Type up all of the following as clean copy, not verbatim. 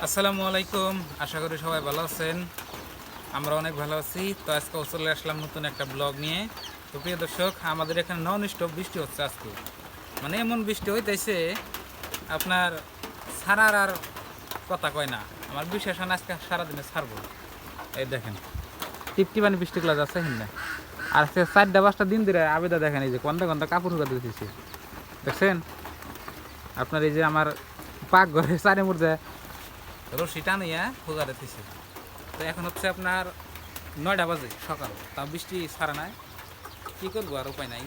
আসসালামু আলাইকুম। আশা করি সবাই ভালো আছেন। আমরা অনেক ভালো আছি। তো আজকে চলে আসলাম নতুন একটা ব্লগ নিয়ে। তো প্রিয় দর্শক, আমাদের এখানে নন স্টপ বৃষ্টি হচ্ছে আজকে। মানে এমন বৃষ্টি হইতেছে আপনার ছাড়ার আর কথা কয় না। আমার বিশ্বাস হয় না আজকে সারাদিনে ছাড়বো। এই দেখেন টিপটিপানি বৃষ্টিগুলো যাচ্ছে না। আর আজকে 4টা-5টা দিন ধরে আবেদা দেখেন, এই যে কন্দা কন্দা কাপড় শুকাতে দিতেছি, দেখছেন? আপনার এই যে আমার পাক ঘরে চারি মুড়ে রশি টানিয়া হুগারে দিছে। তো এখন হচ্ছে আপনার 9টা বাজে সকাল, তাও বৃষ্টি ছাড়া নাই। কী করবো, আর উপায় নাই,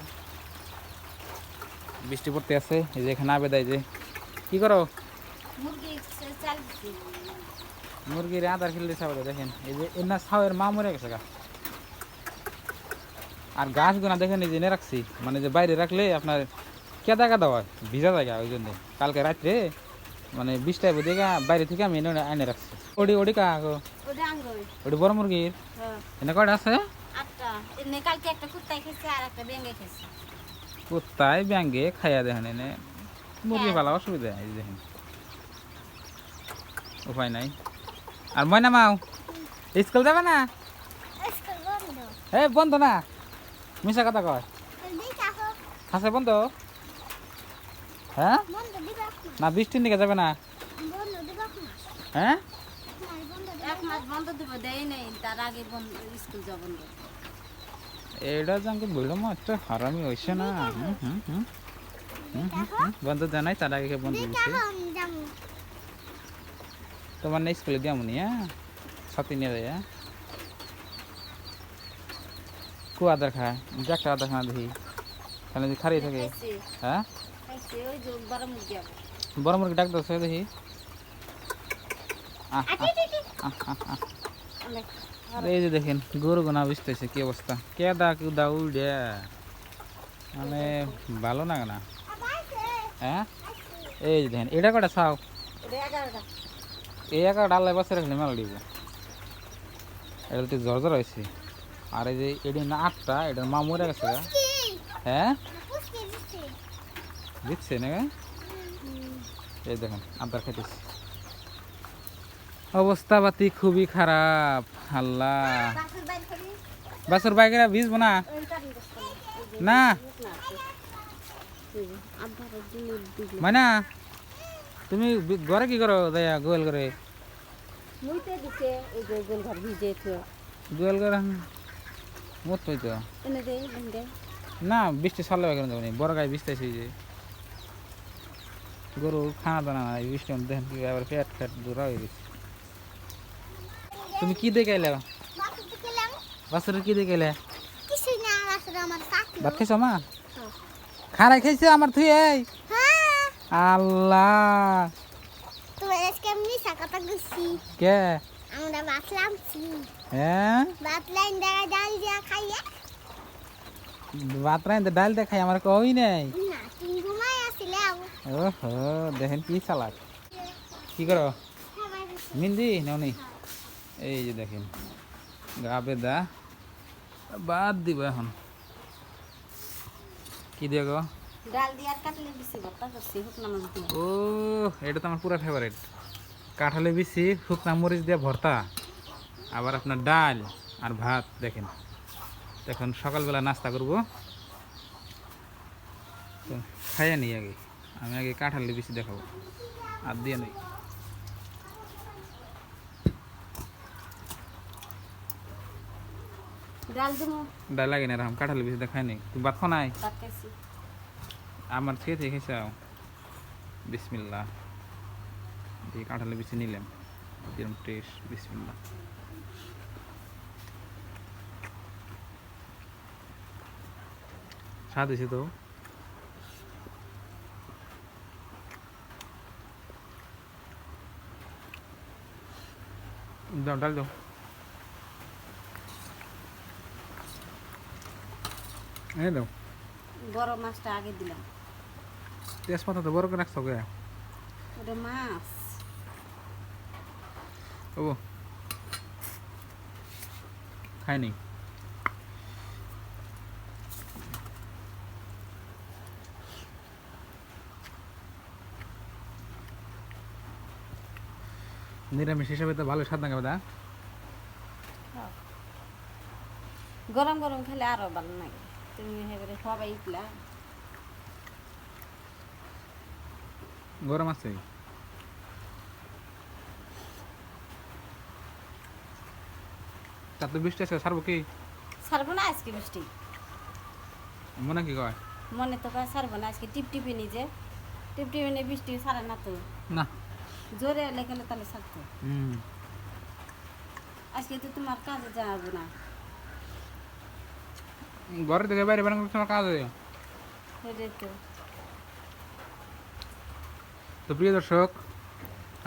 বৃষ্টি পড়তে আছে। এই যে এখানে আবেদায় যে কী করো, মুরগির আদার খেলে দিচ্ছে আবেদা। দেখেন এই যে এর না ছাওয়ের মা মরে গেছে গা। আর গাছগুনা দেখেন এই যে এনে রাখছি, মানে যে বাইরে রাখলে আপনার কেদা কেদা হয়, ভিজা জায়গা। ওই জন্যে কালকে রাত্রে মানে 20টায় বোধ বাইরে থেকে আমি এনে এনে রাখছি। ওডি ওডি কা ওডি বড় মুরগির এনে কয়টা আছে? কোথায় ব্যাঙ্গে খাইয়া দেখেন, এনে মুরগি পালা অসুবিধা। এই দেখেন উপায় নাই। আর ময়না মাও স্কুল যাবে না? এ বন্ধ না, মিশা কথা কয়। হাসে বন্ধ? হ্যাঁ না, বৃষ্টির দিকে যাবে না? হ্যাঁ এটা জানকে বললাম একটা হারামি হয়েছে না। বন্ধ জানাই তার আগে বন্ধ দিচ্ছে। তোমার না স্কুলে দিয়ে আমনি, হ্যাঁ ছাতি নিয়ে যায়। কু আদার খায়, একটা আদার খানা দেখি তাহলে খারিয়ে থাকে। হ্যাঁ বড় মুরগি ডাক দাও দেখি। এই যে দেখেন গরু গোনা বুঝতেছে কি অবস্থা, কেদা কুদা উড়ে, মানে ভালো না না। হ্যাঁ এই যে দেখেন এটা কটা চাও, এই একা ডাল্লাই বসে রাখলে মেলা দিব। এটা তো জ্বর জ্বর হয়েছে। আর এই যে এটি না 8টা, এটার মা মরে গেছে। হ্যাঁ দিচ্ছে না, এই দেখেন আদার খাইতেছি। অবস্থা পাতি খুবই খারাপ। আল্লাহ, বাসুর বাইকেরা ভিজবো না না মানে তুমি ঘরে কি করো দয়া গোয়াল করে? গোয়াল করে মত পাইতো না, বৃষ্টি সারলে কেন যাবো, বড় গায়ে বৃষ্টি যে গরু খানা দানা নাই, বৃষ্টি দেখেন কি আবার পেট ফ্যাট দূরা হয়ে গেছে। তুমি কি দেখে এলে? বাসুরের কি দেখে এলে? ভাত খাইছো মা? খারাই খাইছে আমার তুই? এই আল্লাহ, কে হ্যাঁ ভাত রাইন্দে ডাল দেখাই আমার কই নাই। ওহো দেখেন কি চালাক। কি করো মিন্দি ননি? এই যে দেখেন গা বেদা বাদ দিব এখন। কি দিয়ে গো? ডাল দিয়ে আর কাটলে বেশি ভর্তা করছি শুকনা মাছ দিয়ে। ও এটা তো আমার পুরো ফেভারিট, কাঁঠালে বেশি শুকনা মরিচ দিয়ে ভর্তা, আবার আপনার ডাল আর ভাত। দেখেন এখন সকালবেলা নাস্তা করব, তো খাইয়া নিই আগে। আমি আগে কাঁঠালে বেশি দেখাবো, আর দিয়ে নেই। ডাল দিমু ডাল লাগে না, এরকম কাঁঠালে বেশি দেখাই নেই। তুমি ভাত খাও নাই? ভাত খাইছি। আমার খেয়ে খেয়েছে বিসমিল্লাহ দিয়ে কাঁঠালে বেশি নিলাম, কিরম টেস্ট। বিসমিল্লাহ। স্বাদ হয়েছে তো। দাও ডাল দাও। এই দাও। বড় মাছটা আগে দিলাম। তেজপাতা তো বড় করে রাখছো গে? ওটা মাছ। ও খাইনি। নিরামিষ হিসাবে তো ভালো স্বাদ লাগে দা। গরম গরম খেলে আরো ভালো লাগে। তুমি এবারে সবাই ইটলা গরম আছে। তার তো বৃষ্টি আছে, ছাড়বো কি? ছাড়বো না আজকে বৃষ্টি, মনে কি কয়? মনে তো কয় ছাড়বো না আজকে। টিপটিপি নিজে টিপটিপি নিয়ে বৃষ্টি ছাড়ে না তো, না। জোরে এলে গেলে তাহলে ছাড়তো। হুম। আজকে তো তোমার কাজে যাবো না, ঘরে থেকে বাইরে বেরোনো তোমার কাজ আছে। সেটাই তো। তো প্রিয় দর্শক,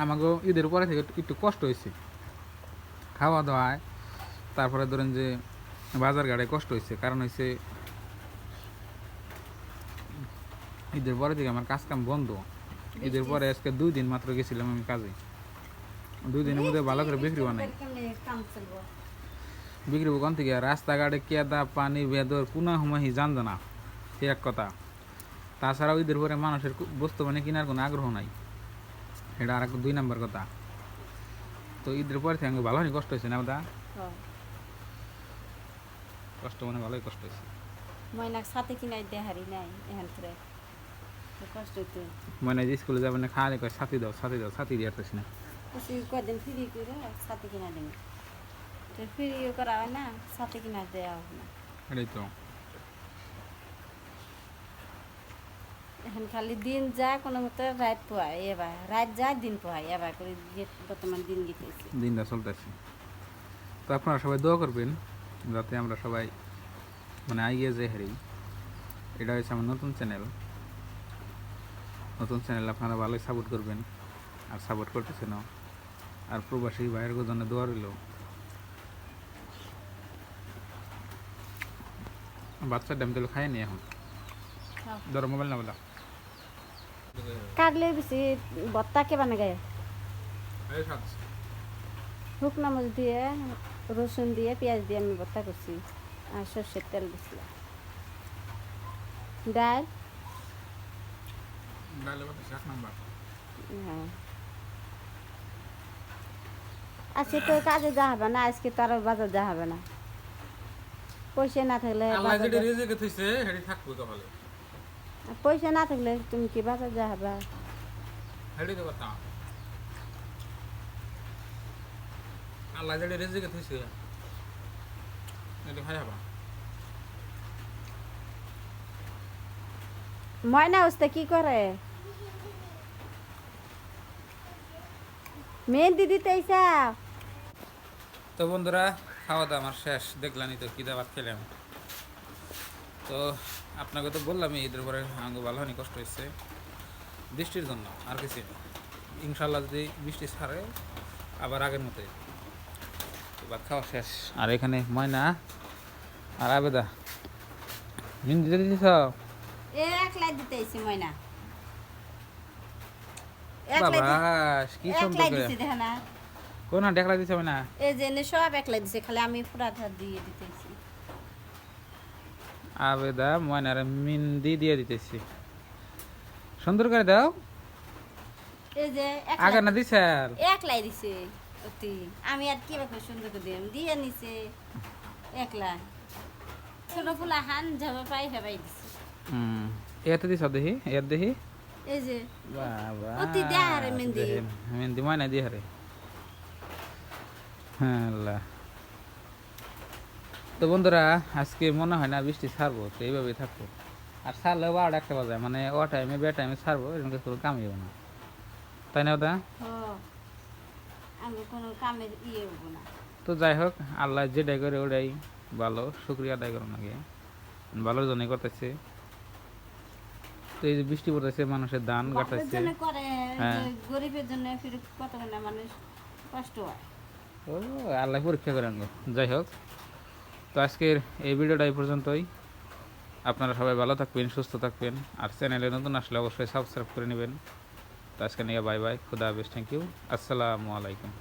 আমাকে ঈদের পরে থেকে একটু কষ্ট হয়েছে খাওয়া দাওয়ায়, তারপরে ধরেন যে বাজার ঘাটে কষ্ট হয়েছে। কারণ হয়েছে ঈদের পরে থেকে আমার কাজ কাম বন্ধ। ঈদের পরে আজকে 2 দিন মাত্র গেছিলাম আমি কাজে। 2 দিনের মধ্যে ভালো করে বিক্রি বানাই। কেমনে কাম চলবো? বিক্রি কোন থেকে? রাস্তাঘাটে কেদা পানি বেদর কোনো সময় জানতো না, সে এক কথা। তাছাড়াও ঈদের পরে মানুষের বস্তু মানে কেনার কোনো আগ্রহ নাই, এটা আর 2 নাম্বার কথা। তো ঈদের পরে থেকে আমাকে ভালোই কষ্ট হয়েছে না দা? কষ্ট মানে ভালোই কষ্ট হয়েছে। ময়নাক সাথে কিনাই দেহারি নাই এখান থেকে কষ্ট হইতো। মানে যে স্কুলে যাবেন না, খাওয়ালে কয় ছাতি দাও ছাতি দাও, ছাতি দিয়ে আসতেছি না। কিছু কদিন ফ্রি করে সাথে কিনা দেবে, তো ফ্রিও করা হয় না, সাথে কিনা দেওয়া হয় না। এটাই তো। এখন খালি দিন যায় কোনো মতো, রাত পোহায় এবার, রাত যায় দিন পোহায় এবার করে বর্তমান দিন গেতেছি। দিনটা চলতেছে। তো আপনারা সবাই দোয়া করবেন যাতে আমরা সবাই মানে এগিয়ে যাই হারি। এটা হচ্ছে আমার নতুন চ্যানেল। নতুন চ্যানেল আপনারা ভালোই সাপোর্ট করবেন, আর সাপোর্ট করতেছেন। আর প্রবাসী ভাইয়ের জন্য দোয়া রইল। বাচ্চার ডাম তেল খায়নি এখন। ধরো মোবাইল না বলা কাটলে বেশি ভর্তা কে বানা গায়ে শুকনো মরিচ দিয়ে রসুন দিয়ে পেঁয়াজ দিয়ে আমি ভর্তা করছি, আর সর্ষের তেল দিছিলাম। ডাল, হ্যাঁ। আজকে তো কাজে যা হবে না, আজকে তো আর বাজার যা হবে না। পয়সা না থাকলে পয়সা না থাকলে তুমি কি বাজার যা হবে? আল্লাহ যেটা রেজেকে থইছে এটা খাই হবা। ময়না উস্তে কি করে? মেহেন্দি দিতে আইসা। তো বন্ধুরা, খাওয়া দাওয়া আমার শেষ, দেখলানি তো কী দাবাত খেলাম। তো আপনাকে তো বললাম ঈদের পরে আমাকে ভালো হয়নি, কষ্ট হচ্ছে বৃষ্টির জন্য, আর কিছু না। ইনশাল্লাহ যদি বৃষ্টি ছাড়ে আবার আগের মতোই। তো ভাত খাওয়া শেষ। আর এখানে ময়না আর আবেদা হিন্দি দিতেছ একলাই দিতে আইছি ময়না, বাবা, কি একলাই সম্পর্ক? দিছে দেখো না, কোন দেখলা দিছে ময়না? এই যে এনে সব একলাই দিছে, খালি আমি পুরা ধার দিয়ে দিতেছি। আবেদা ময়নার মিন্দি দিয়ে দিতেছি, সুন্দর করে দাও। এই যে আগে না দিছে একলাই দিছে অতি, আমি আর কি বাকি সুন্দর করে দিলাম, দিয়ে নিছে একলা। ছোট ফুলা হান যাবে পাই হেবাই দিছে। এতে দিছ দেখি, এর দেখি। এই যে বাবা, অতি দেহারে মেহেন্দি। মেহেন্দি ময়না দিয়ে হারে। হ্যাঁ আল্লাহ। তো বন্ধুরা, আজকে মনে হয় না বৃষ্টি ছাড়বো, তো এইভাবেই থাকবো। আর ছাড়লেও 12টা 1টা বাজে, মানে ও টাইমে বে টাইমে ছাড়বো, এরকম কোনো কামই হবে না, তাই না ওটা? আমি কোনো কামের ইয়ে হবো না। তো যাই হোক, আল্লাহ যেটাই করে ওটাই ভালো, শুক্রিয়া আদায় করুন আগে, ভালোর জন্যই করতেছে। তো এই যে বৃষ্টি পড়তেছে, মানুষের ধান কাটতেছে, করে হ্যাঁ। গরিবের জন্য ফির কত না মানুষ কষ্ট হয়। ও আল্লাহ পরীক্ষা করেন গো। যাই হোক, তো আজকের এই ভিডিওটা এই পর্যন্তই। আপনারা সবাই ভালো থাকবেন, সুস্থ থাকবেন, আর চ্যানেলে নতুন আসলে অবশ্যই সাবস্ক্রাইব করে নেবেন। তো আজকে নিয়ে বাই বাই, খুদা হাফেজ, থ্যাংক ইউ, আসসালামু আলাইকুম।